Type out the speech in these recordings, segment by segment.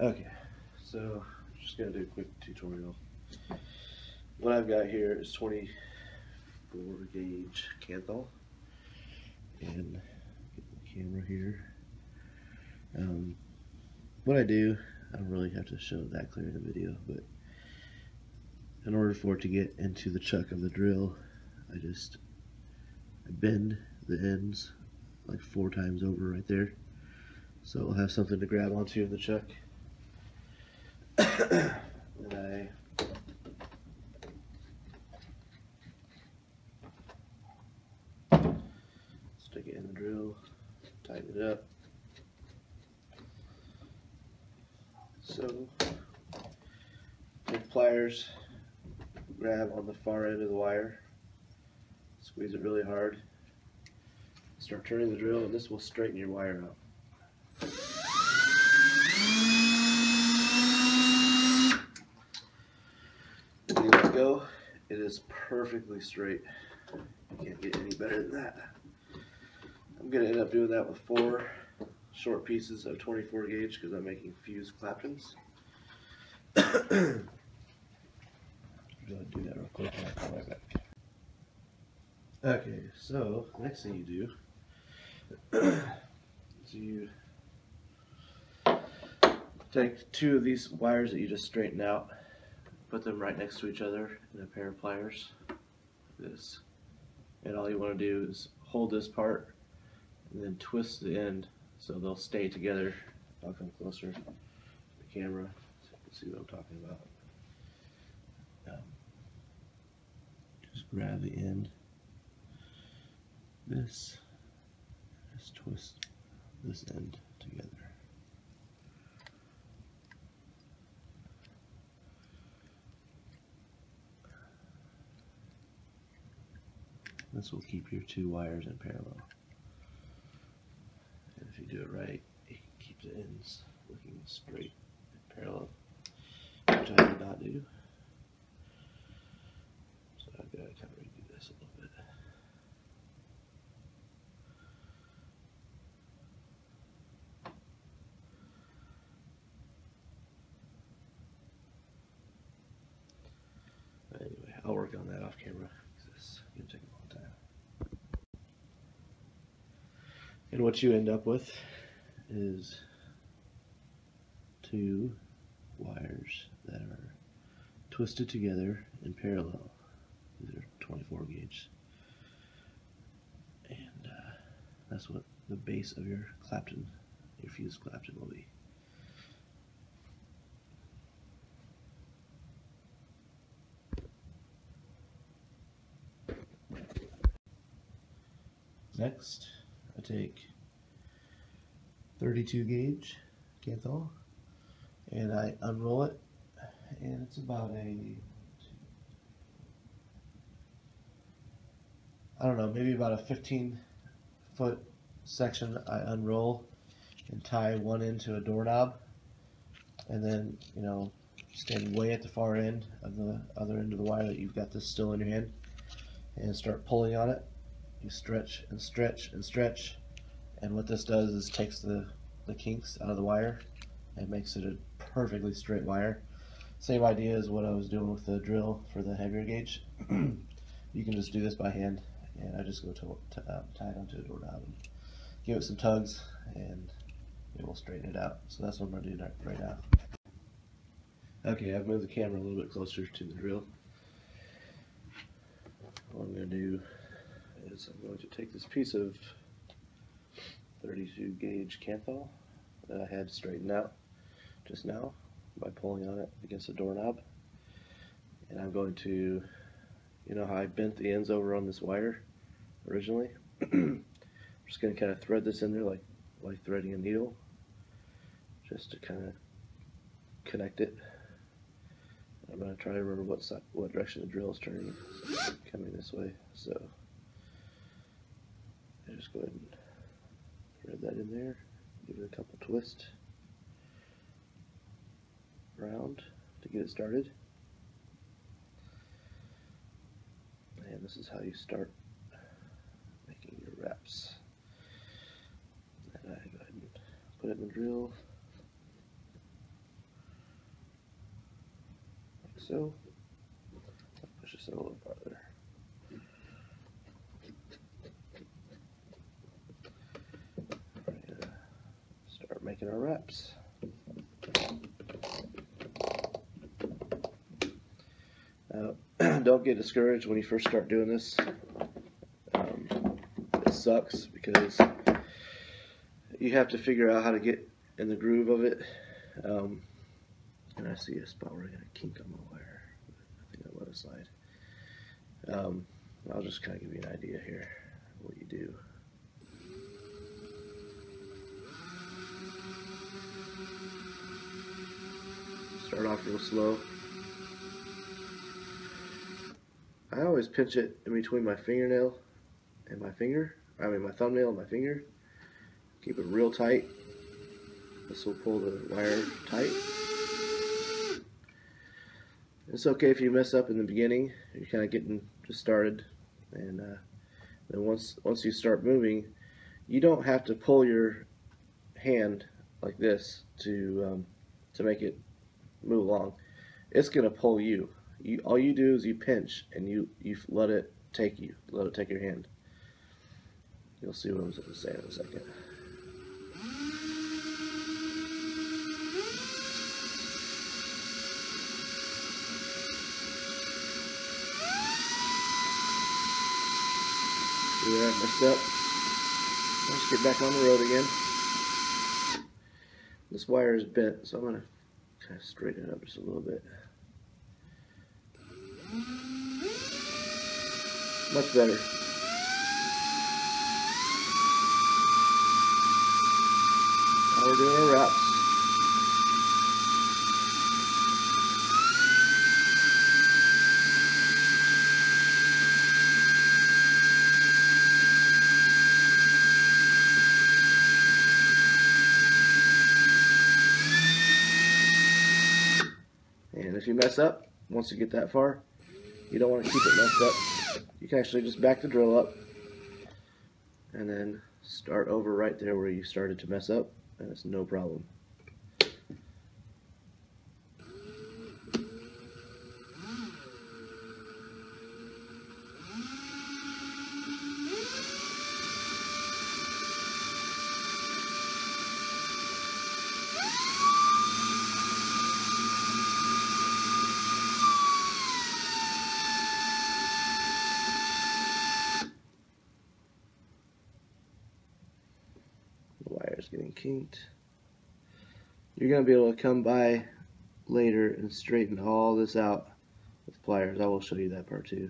Okay, so I'm just gonna do a quick tutorial. What I've got here is 24 gauge Canthal, and get the camera here. What I do, I don't really have to show that clear in the video, but in order for it to get into the chuck of the drill, I bend the ends like 4 times over right there, so I'll have something to grab onto in the chuck. And I stick it in the drill, tighten it up. So, with pliers, grab on the far end of the wire, squeeze it really hard, start turning the drill, and this will straighten your wire out. When you let go, it is perfectly straight. You can't get any better than that. I'm going to end up doing that with 4 short pieces of 24 gauge because I'm making fused claptons. Go ahead and do that real quick and I'll come right back. Okay, so next thing you do is you take 2 of these wires that you just straightened out, put them right next to each other in a pair of pliers, like this. And all you want to do is hold this part and then twist the end so they'll stay together. I'll come closer to the camera so you can see what I'm talking about. Just grab the end, just twist this end together. This will keep your 2 wires in parallel. And if you do it right, you can keep the ends looking straight and parallel, which I did not do. So I've got to kind of redo this a little bit. Anyway, I'll work on that off camera because this is going to take a long time. And what you end up with is 2 wires that are twisted together in parallel. These are 24 gauge. And that's what the base of your clapton, your fused clapton, will be. Next, I take 32 gauge Canthal and I unroll it, and it's about maybe about a 15-foot section I unroll and tie one end to a doorknob, and then, stand way at the far end of the other end of the wire that you've got this still in your hand and start pulling on it. You stretch and stretch and stretch, and what this does is takes the kinks out of the wire and makes it a perfectly straight wire. Same idea as what I was doing with the drill for the heavier gauge. You can just do this by hand, and I just go tie it onto a doorknob and give it some tugs, and it will straighten it out. So that's what I'm going to do right now. Okay, I've moved the camera a little bit closer to the drill. What I'm going to do is I'm going to take this piece of 32 gauge Canthal that I had straightened out just now by pulling on it against the doorknob, and I'm going to, how I bent the ends over on this wire originally? I'm just going to kind of thread this in there like threading a needle, just to kind of connect it. I'm going to try to remember what direction the drill is turning, coming this way, so I just go ahead and thread that in there, give it a couple twists around to get it started. And this is how you start making your wraps. And I go ahead and put it in the drill, so. Push this a little farther. Ready to start making our wraps. Don't get discouraged when you first start doing this. It sucks because you have to figure out how to get in the groove of it. And I see a spot where I got a kink on my wire. I think I'll let it slide. I'll just kind of give you an idea here of what you do. Start off real slow. I always pinch it in between my fingernail and my finger. I mean my thumbnail and my finger. Keep it real tight. This will pull the wire tight. It's okay if you mess up in the beginning. You're kind of getting just started, and then once you start moving, you don't have to pull your hand like this to make it move along. It's gonna pull you. All you do is you pinch and you let it take you. Let it take your hand. You'll see what I'm going to say in a second. See where I messed up? Let's get back on the road again. This wire is bent, so I'm going to kind of straighten it up just a little bit. Much better. Now we're doing our wraps. And if you mess up, once you get that far, you don't want to keep it messed up. You can actually just back the drill up and then start over right there where you started to mess up, and it's no problem. Getting kinked. You're going to be able to come by later and straighten all this out with pliers. I will show you that part too.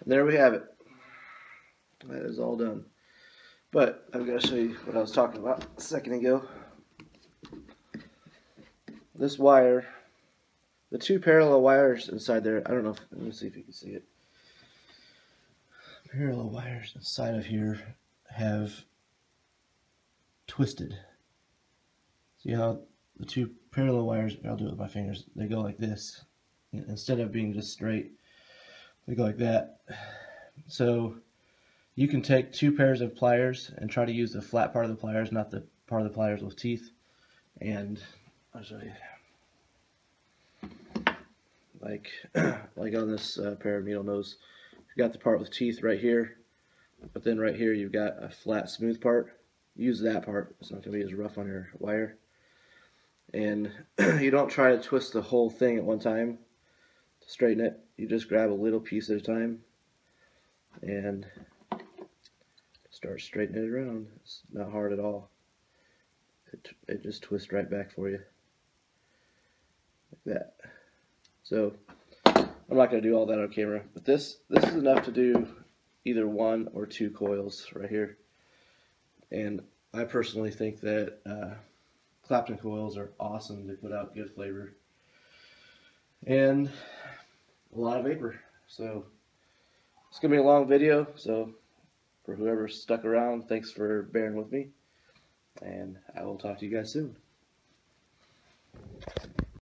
There we have it. That is all done. But I'm going to show you what I was talking about a second ago. This wire, the two parallel wires inside there, I don't know, let me see if you can see it. Parallel wires inside of here have twisted. See how the two parallel wires, I'll do it with my fingers, they go like this. Instead of being just straight, they go like that. So you can take two pairs of pliers and try to use the flat part of the pliers, not the part of the pliers with teeth. And I'll show you. Like on this pair of needle nose, you got the part with teeth right here, but then right here you've got a flat, smooth part. Use that part. It's not going to be as rough on your wire. And you don't try to twist the whole thing at one time to straighten it. You just grab a little piece at a time and start straightening it around. It's not hard at all. It just twists right back for you like that. So I'm not going to do all that on camera, but this is enough to do either one or two coils right here. And I personally think that Clapton coils are awesome. They put out good flavor and a lot of vapor. So it's going to be a long video, so for whoever stuck around, thanks for bearing with me, and I will talk to you guys soon.